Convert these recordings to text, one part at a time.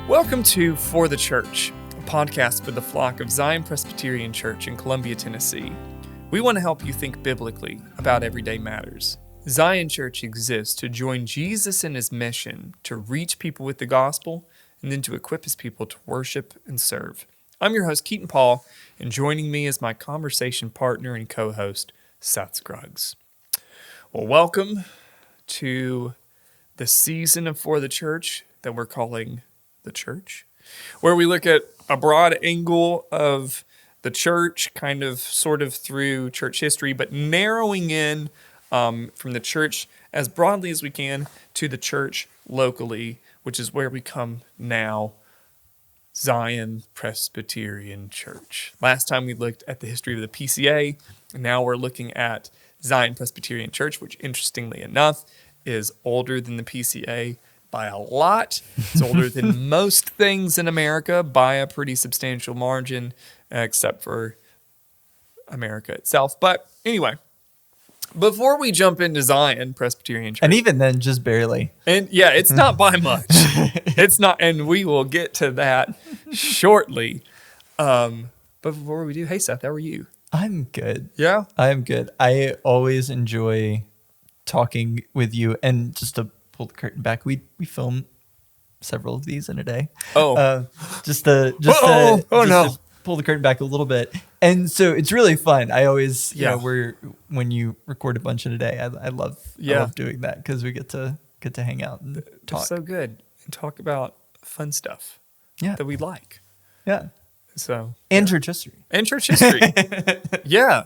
Welcome to For the Church, a podcast for the flock of Zion Presbyterian Church in Columbia, Tennessee. We want to help you think biblically about everyday matters. Zion Church exists to join Jesus in his mission to reach people with the gospel and then to equip his people to worship and serve. I'm your host, Keaton.Paul, and joining me is my conversation partner and co-host, Seth Scruggs. Well, welcome to the season of For the Church that we're calling The Church, where we look at a broad angle of the church, kind of sort of through church history, but narrowing in from the church as broadly as we can to the church locally, which is where we come now, Zion Presbyterian Church. Last time we looked at the history of the PCA, and now we're looking at Zion Presbyterian Church, which interestingly enough is older than the PCA by a lot. It's older than most things in America by a pretty substantial margin, except for America itself. But anyway, before we jump into Zion Presbyterian Church. And even then, just barely. And yeah, it's not by much. It's not, and we will get to that shortly. But before we do, hey Seth, how are you? I'm good. Yeah? I'm good. I always enjoy talking with you, and just to pull the curtain back, we film several of these in a day. Just to pull the curtain back a little bit, and so it's really fun. I always, when you record a bunch in a day, I love doing that because we get to hang out and talk. It's so good and talk about fun stuff that we like. Yeah. So church history. And church history. Yeah.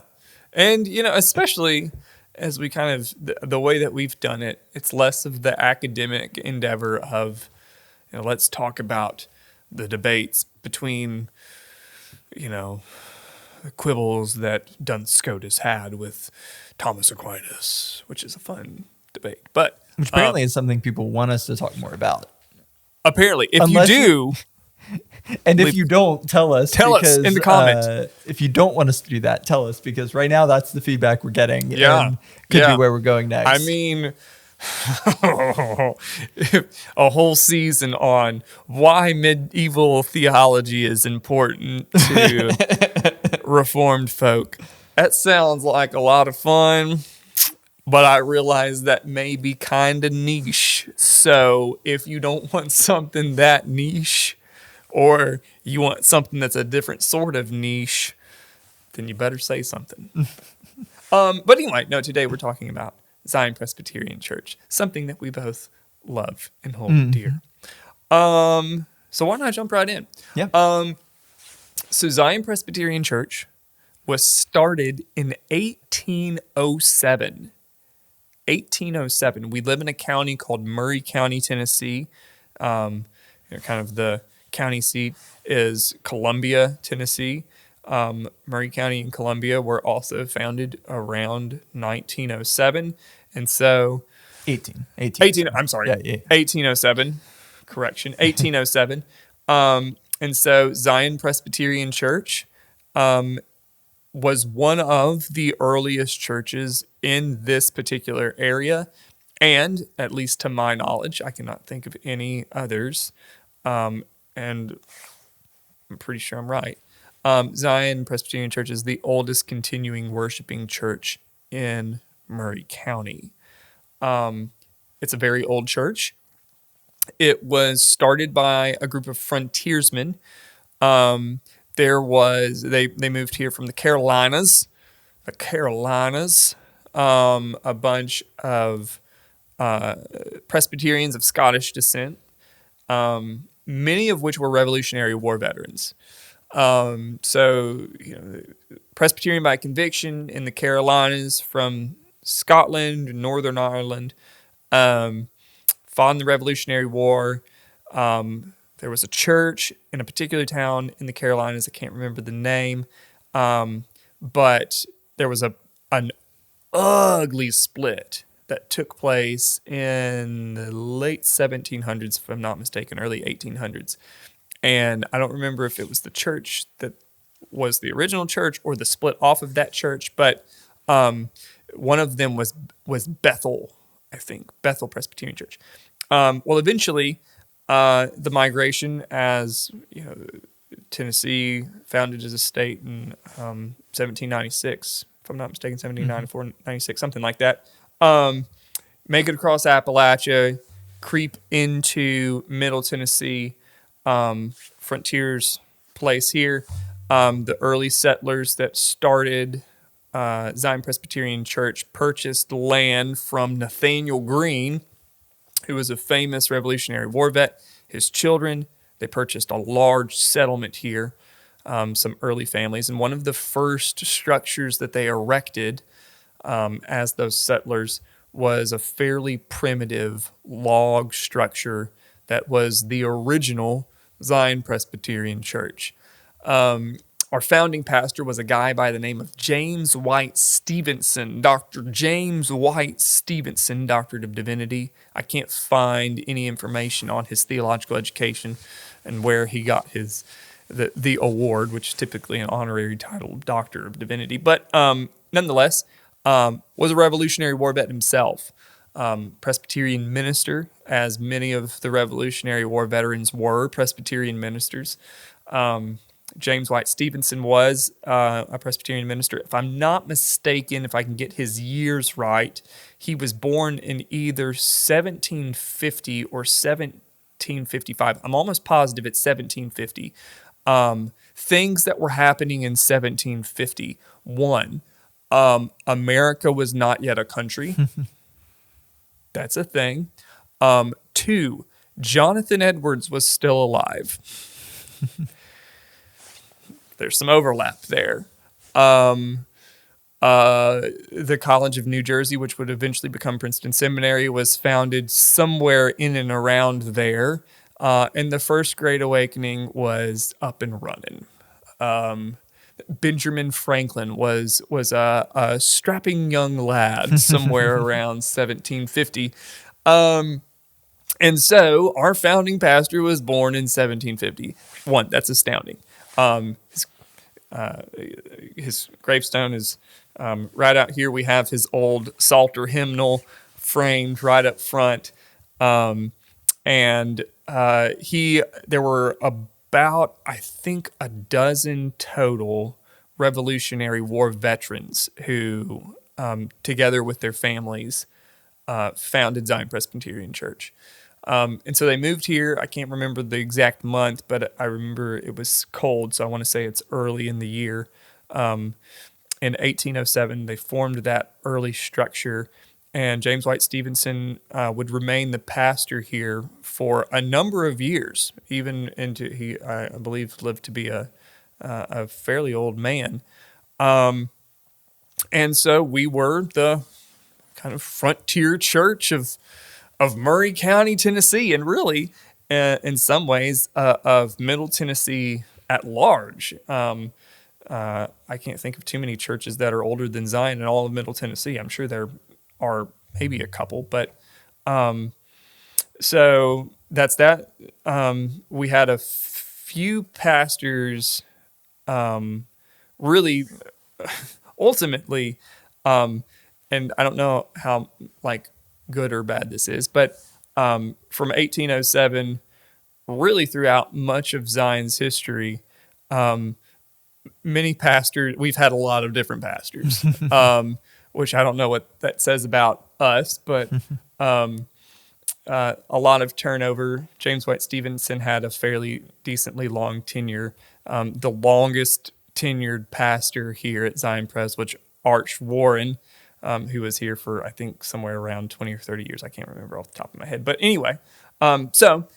And, especially as we kind of, the way that we've done it, it's less of the academic endeavor of, let's talk about the debates between, the quibbles that Duns Scotus had with Thomas Aquinas, which is a fun debate. But which apparently is something people want us to talk more about. Apparently. If you do... And if you don't, tell us in the comments. If you don't want us to do that, tell us, because right now that's the feedback we're getting. Yeah. And could be where we're going next. I mean, a whole season on why medieval theology is important to Reformed folk. That sounds like a lot of fun, but I realize that may be kind of niche. So if you don't want something that niche, or you want something that's a different sort of niche, then you better say something. But anyway, today we're talking about Zion Presbyterian Church, something that we both love and hold dear. So why not jump right in? Yeah. So Zion Presbyterian Church was started in 1807. 1807. We live in a county called Murray County, Tennessee. Kind of the county seat is Columbia, Tennessee. Murray County and Columbia were also founded around 1907. And so... 1807. Correction. 1807. And so Zion Presbyterian Church was one of the earliest churches in this particular area. And, at least to my knowledge, I cannot think of any others. And I'm pretty sure I'm right. Zion Presbyterian Church is the oldest continuing worshiping church in Murray County. It's a very old church. It was started by a group of frontiersmen. They moved here from the Carolinas. A bunch of Presbyterians of Scottish descent. Many of which were Revolutionary War veterans. Presbyterian by conviction in the Carolinas, from Scotland, Northern Ireland, fought in the Revolutionary War. There was a church in a particular town in the Carolinas. I can't remember the name. But there was an ugly split that took place in the late 1700s, if I'm not mistaken, early 1800s. And I don't remember if it was the church that was the original church or the split off of that church, but one of them was Bethel, I think, Bethel Presbyterian Church. Eventually, the migration, as Tennessee founded as a state in 1796, if I'm not mistaken, 1794, 96, something like that. Make it across Appalachia, creep into Middle Tennessee, frontiers place here. The early settlers that started Zion Presbyterian Church purchased land from Nathaniel Greene, who was a famous Revolutionary War vet. His children, they purchased a large settlement here, some early families. And one of the first structures that they erected as those settlers was a fairly primitive log structure that was the original Zion Presbyterian Church. Our founding pastor was a guy by the name of James White Stevenson, Dr. James White Stevenson, Doctorate of Divinity. I can't find any information on his theological education and where he got the award, which is typically an honorary title, Doctor of Divinity. But nonetheless, was a Revolutionary War vet himself. Presbyterian minister, as many of the Revolutionary War veterans were Presbyterian ministers. James White Stevenson was a Presbyterian minister. If I'm not mistaken, if I can get his years right, he was born in either 1750 or 1755. I'm almost positive it's 1750. Things that were happening in 1750. One, America was not yet a country. That's a thing. Two, Jonathan Edwards was still alive. There's some overlap there. The College of New Jersey, which would eventually become Princeton Seminary, was founded somewhere in and around there. And the First Great Awakening was up and running. Benjamin Franklin was a strapping young lad somewhere around 1750. And so our founding pastor was born in 1750. One, that's astounding. His gravestone is right out here. We have his old Psalter hymnal framed right up front. There were about, I think, a dozen total Revolutionary War veterans who, together with their families, founded Zion Presbyterian Church. And so they moved here. I can't remember the exact month, but I remember it was cold, so I want to say it's early in the year. In 1807, they formed that early structure, and James White Stevenson would remain the pastor here for a number of years, even into I believe, lived to be a fairly old man. And so we were the kind of frontier church of Murray County, Tennessee, and really, in some ways, of Middle Tennessee at large. I can't think of too many churches that are older than Zion in all of Middle Tennessee. I'm sure there are maybe a couple, but so that's that. We had a few pastors, really, ultimately, and I don't know how good or bad this is, but from 1807, really throughout much of Zion's history, many pastors, we've had a lot of different pastors, which I don't know what that says about us, but a lot of turnover. James White Stevenson had a fairly decently long tenure. The longest tenured pastor here at Zion Pres was Arch Warren, who was here for, I think, somewhere around 20 or 30 years. I can't remember off the top of my head. But anyway, so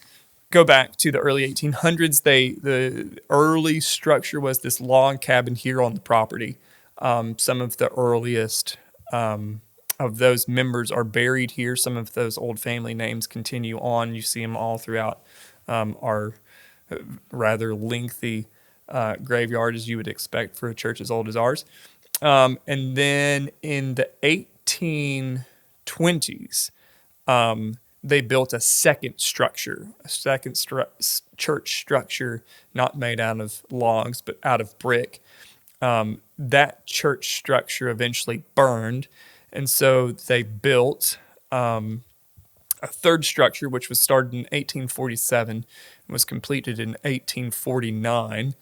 go back to the early 1800s. The early structure was this log cabin here on the property. Some of the earliest of those members are buried here. Some of those old family names continue on. You see them all throughout our rather lengthy graveyard, as you would expect for a church as old as ours. And then in the 1820s, they built a second structure, church structure, not made out of logs, but out of brick. That church structure eventually burned, and so they built a a third structure, which was started in 1847 and was completed in 1849.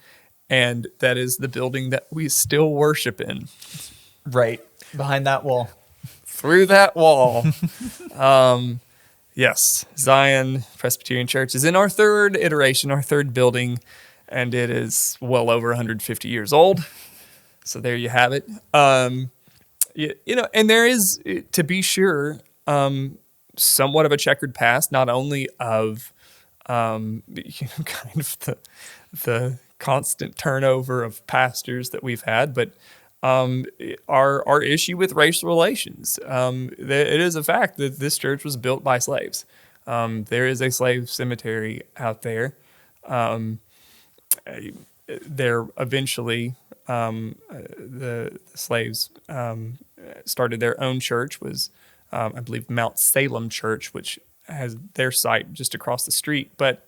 And that is the building that we still worship in. Right. Behind that wall. Through that wall. Yes, Zion Presbyterian Church is in our third iteration, our third building, and it is well over 150 years old. So there you have it. And there is, to be sure, somewhat of a checkered past, not only of kind of the constant turnover of pastors that we've had, but our issue with racial relations. It is a fact that this church was built by slaves. There is a slave cemetery out there. There eventually, the slaves started their own church, was I believe Mount Salem Church, which has their site just across the street. But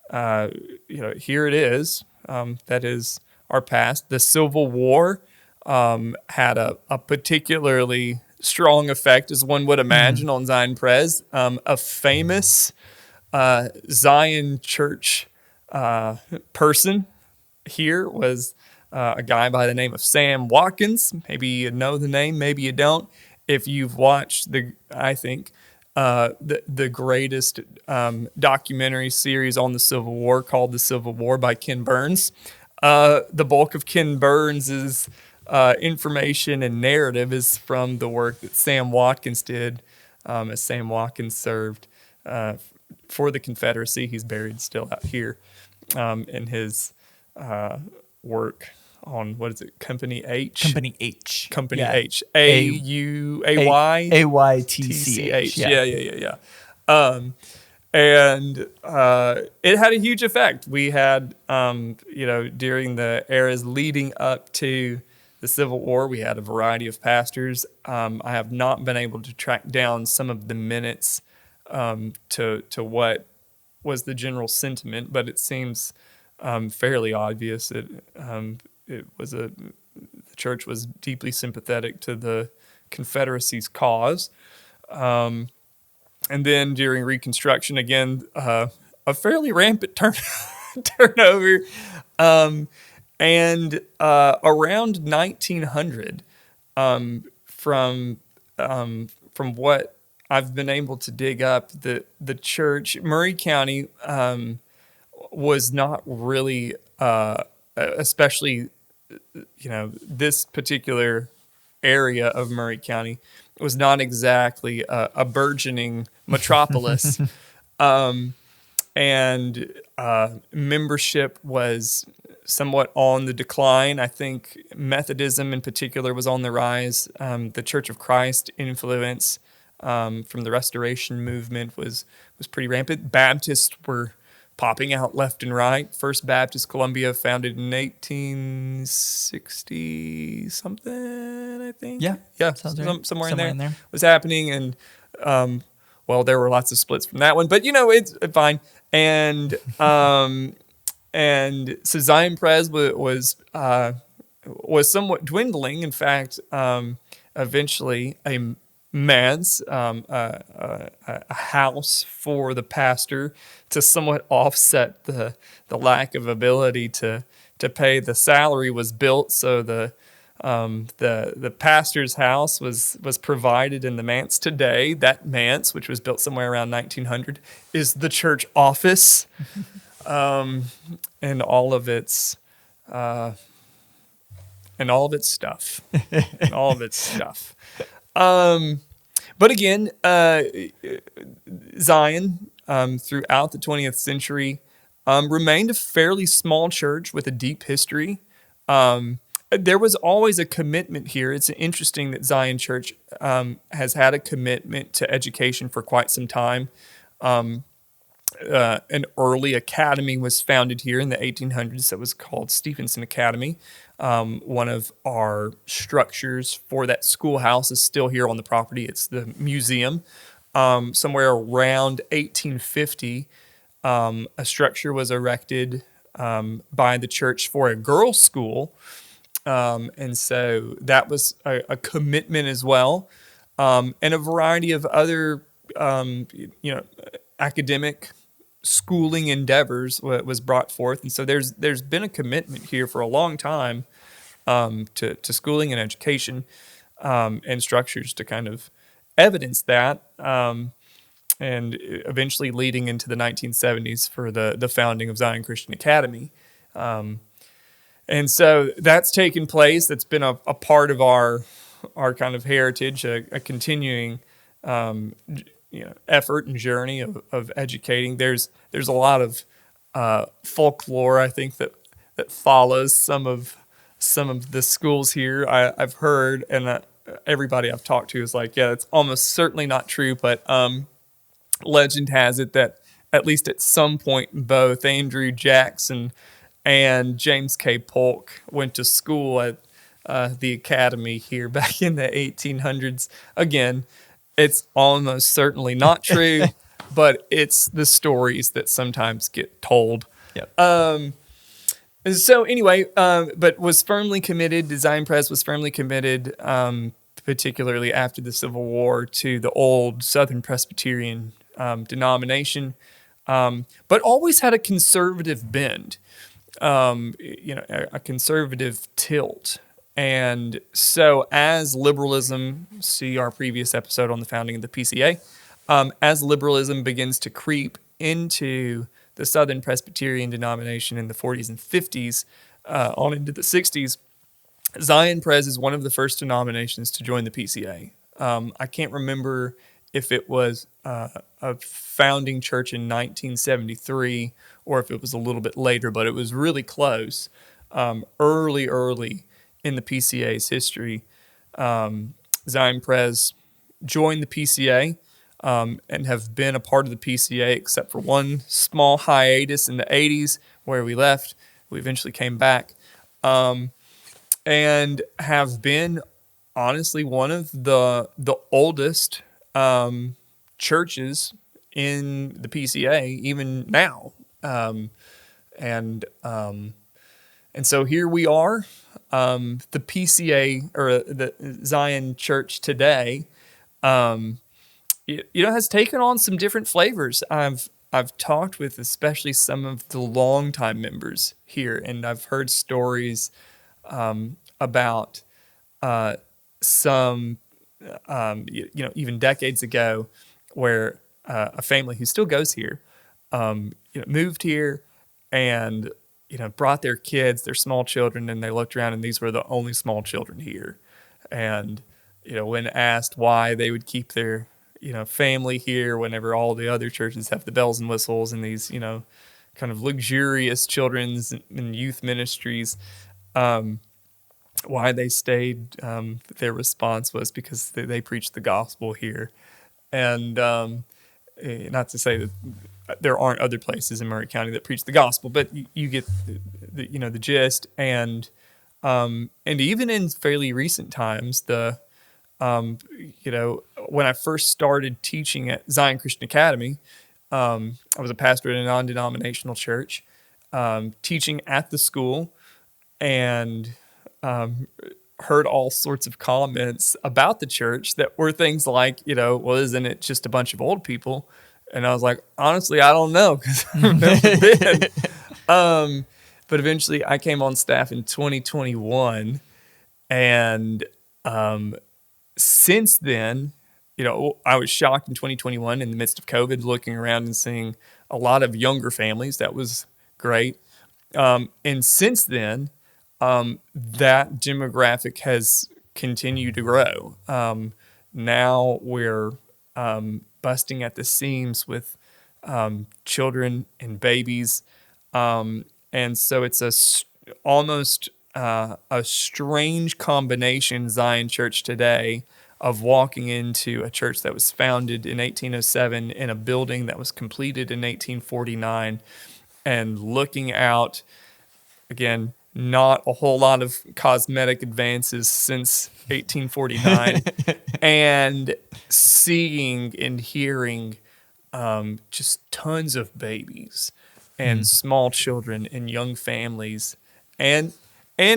here it is. That is our past. The Civil War had a particularly strong effect, as one would imagine, on Zion Pres. A famous Zion Church person here was a guy by the name of Sam Watkins. Maybe you know the name, maybe you don't. If you've watched the greatest documentary series on the Civil War called The Civil War by Ken Burns, the bulk of Ken Burns' information and narrative is from the work that Sam Watkins did, as Sam Watkins served for the Confederacy. He's buried still out here in his work on, what is it, Company H? Company H. Company Yeah. H. A-U-A-Y? A-Y-T-C-H. Yeah. And it had a huge effect. We had, during the eras leading up to the Civil War, we had a variety of pastors. I have not been able to track down some of the minutes to what was the general sentiment, but it seems fairly obvious that the church was deeply sympathetic to the Confederacy's cause. And then during Reconstruction, again, a fairly rampant turnover. And around 1900, from what I've been able to dig up, the church, Murray County, was not really, especially, this particular area of Murray County was not exactly a burgeoning metropolis. And membership was somewhat on the decline. I think Methodism in particular was on the rise. The Church of Christ influence from the Restoration movement was pretty rampant. Baptists were popping out left and right. First Baptist Columbia, founded in 1860 something, I think. Yeah, somewhere in there was happening, and there were lots of splits from that one, but it's fine. And so Zion Pres was somewhat dwindling. In fact, eventually a manse, a house for the pastor to somewhat offset the lack of ability to pay the salary was built. So the pastor's house was provided in the manse today. That manse, which was built somewhere around 1900, is the church office, and all of its stuff. But again, Zion, throughout the 20th century, remained a fairly small church with a deep history. There was always a commitment here. It's interesting that Zion Church has had a commitment to education for quite some time. An early academy was founded here in the 1800s that was called Stephenson Academy. One of our structures for that schoolhouse is still here on the property. It's the museum. Somewhere around 1850, a structure was erected by the church for a girls' school. And so that was a commitment as well. And a variety of other academic schooling endeavors was brought forth, and so there's been a commitment here for a long time to schooling and education and structures to kind of evidence that, and eventually leading into the 1970s for the founding of Zion Christian Academy. And so that's taken place. That's been a part of our kind of heritage, a continuing effort and journey of educating. There's a lot of folklore, I think, that follows some of the schools here. I've heard, and everybody I've talked to is like, yeah, it's almost certainly not true, but legend has it that at least at some point both Andrew Jackson and James K. Polk went to school at the academy here back in the 1800s. Again, it's almost certainly not true, but it's the stories that sometimes get told. Yep. So anyway, but was firmly committed, Zion Pres was firmly committed, particularly after the Civil War, to the old Southern Presbyterian denomination, but always had a conservative bend. A conservative tilt. And so as liberalism, see our previous episode on the founding of the PCA, as liberalism begins to creep into the Southern Presbyterian denomination in the 40s and 50s, on into the 60s, Zion Pres is one of the first denominations to join the PCA. I can't remember if it was a founding church in 1973 or if it was a little bit later, but it was really close. Early in the PCA's history, Zion Pres joined the PCA and have been a part of the PCA except for one small hiatus in the 80s where we left. We eventually came back and have been, honestly, one of the oldest churches in the PCA, even now. And so here we are, the PCA, or the Zion Church today, has taken on some different flavors. I've talked with especially some of the longtime members here, and I've heard stories about some, even decades ago, where a family who still goes here, moved here and brought their kids, their small children, and they looked around and these were the only small children here. And when asked why they would keep their family here whenever all the other churches have the bells and whistles and these kind of luxurious children's and youth ministries, why they stayed, their response was because they preached the gospel here. And not to say that there aren't other places in Murray County that preach the gospel, but you get the gist. And even in fairly recent times, when I first started teaching at Zion Christian Academy, I was a pastor at a non-denominational church, teaching at the school, and heard all sorts of comments about the church that were things like, well, isn't it just a bunch of old people? And I was like, honestly, I don't know, because I've never been. But eventually I came on staff in 2021, and since then, I was shocked in 2021 in the midst of COVID, looking around and seeing a lot of younger families. That was great. And since then, that demographic has continued to grow. Now we're busting at the seams with children and babies. And so it's almost a strange combination, Zion Church today, of walking into a church that was founded in 1807 in a building that was completed in 1849 and looking out, again, not a whole lot of cosmetic advances since 1849, and seeing and hearing just tons of babies and small children and young families, and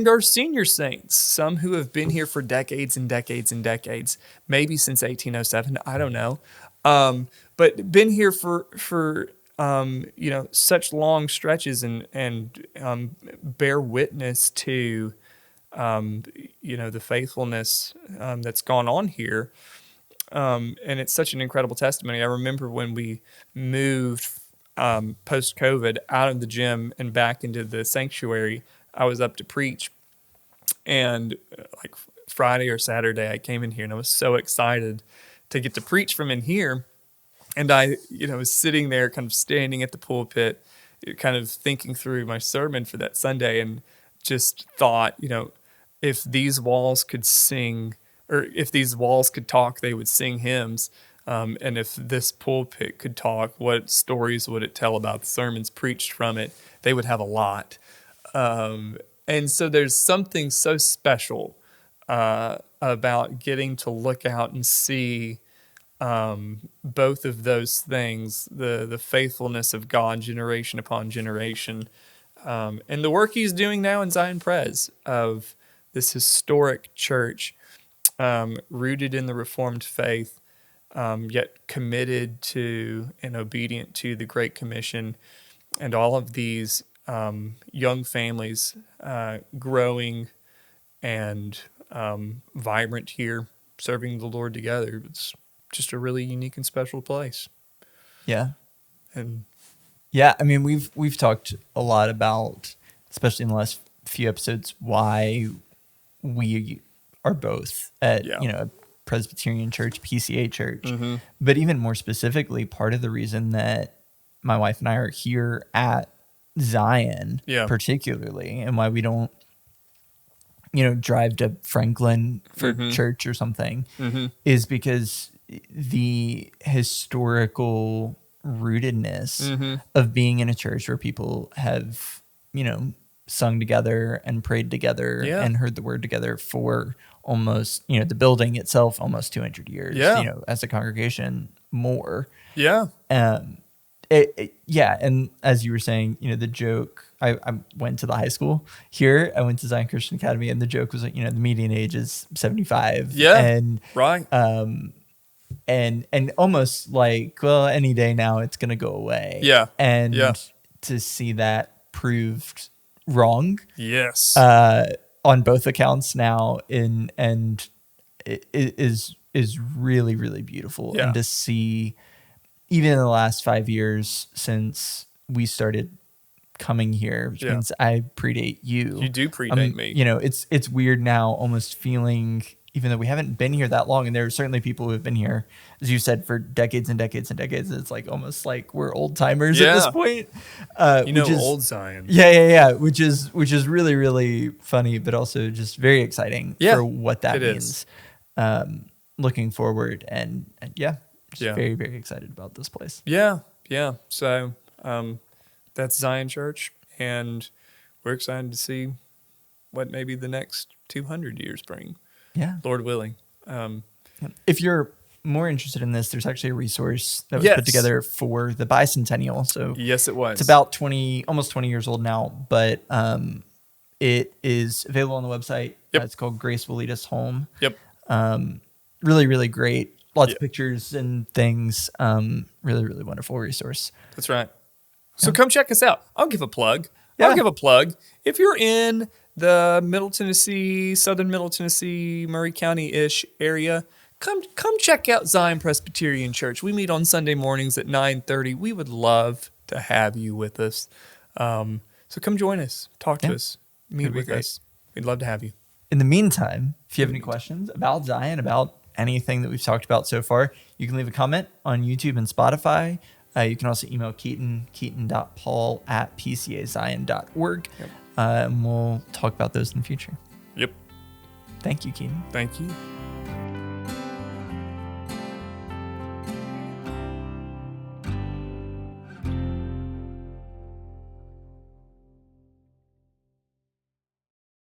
our senior saints, some who have been here for decades and decades and decades, maybe since 1807, I don't know, But been here for such long stretches and bear witness to the faithfulness that's gone on here. And it's such an incredible testimony. I remember when we moved post-COVID out of the gym and back into the sanctuary, I was up to preach. And like Friday or Saturday, I came in here and I was so excited to get to preach from in here. And I, was sitting there kind of standing at the pulpit, kind of thinking through my sermon for that Sunday, and just thought, if these walls could sing, or if these walls could talk, they would sing hymns. And if this pulpit could talk, what stories would it tell about the sermons preached from it? They would have a lot. And so there's something so special about getting to look out and see both of those things, the faithfulness of God generation upon generation, and the work he's doing now in Zion Pres, of this historic church rooted in the Reformed faith, yet committed to and obedient to the Great Commission, and all of these young families growing and vibrant here, serving the Lord together. It's just a really unique and special place. Yeah. And yeah, I mean, we've talked a lot about, especially in the last few episodes, why we are both at a Presbyterian church, PCA church. Mm-hmm. But even more specifically, part of the reason that my wife and I are here at Zion, particularly, and why we don't drive to Franklin for church or something, is because the historical rootedness of being in a church where people have, sung together and prayed together and heard the word together for almost, the building itself, almost 200 years, as a congregation more. Yeah. And as you were saying, the joke, I went to the high school here. I went to Zion Christian Academy, and the joke was like, the median age is 75. Yeah. And right. And almost like, well, any day now it's going to go away. Yeah. And to see that proved wrong. Yes. On both accounts now, and it is really, really beautiful. Yeah. And to see, even in the last 5 years since we started coming here, which means I predate you. You do predate me. It's weird now, almost feeling, even though we haven't been here that long, and there are certainly people who have been here, as you said, for decades and decades and decades. It's like almost like we're old timers at this point. Old Zion. Yeah. Which is really, really funny, but also just very exciting for what that means. Looking forward, and very, very excited about this place. Yeah. So that's Zion Church, and we're excited to see what maybe the next 200 years bring. Yeah. Lord willing. If you're more interested in this, there's actually a resource that was put together for the bicentennial. So yes, it was. It's about almost 20 years old now, but it is available on the website. Yep. It's called Grace Will Lead Us Home. Yep. Really, really great. Lots of pictures and things. Really, really wonderful resource. That's right. So come check us out. I'll give a plug. If you're in the Middle Tennessee, Southern Middle Tennessee, Murray County-ish area, come check out Zion Presbyterian Church. We meet on Sunday mornings at 9:30. We would love to have you with us. So come join us. Talk to us. Meet with us. We'd love to have you. In the meantime, if you have any questions about Zion, about anything that we've talked about so far, you can leave a comment on YouTube and Spotify. You can also email keaton.paul at pcazion.org. And we'll talk about those in the future. Yep. Thank you, Keaton. Thank you.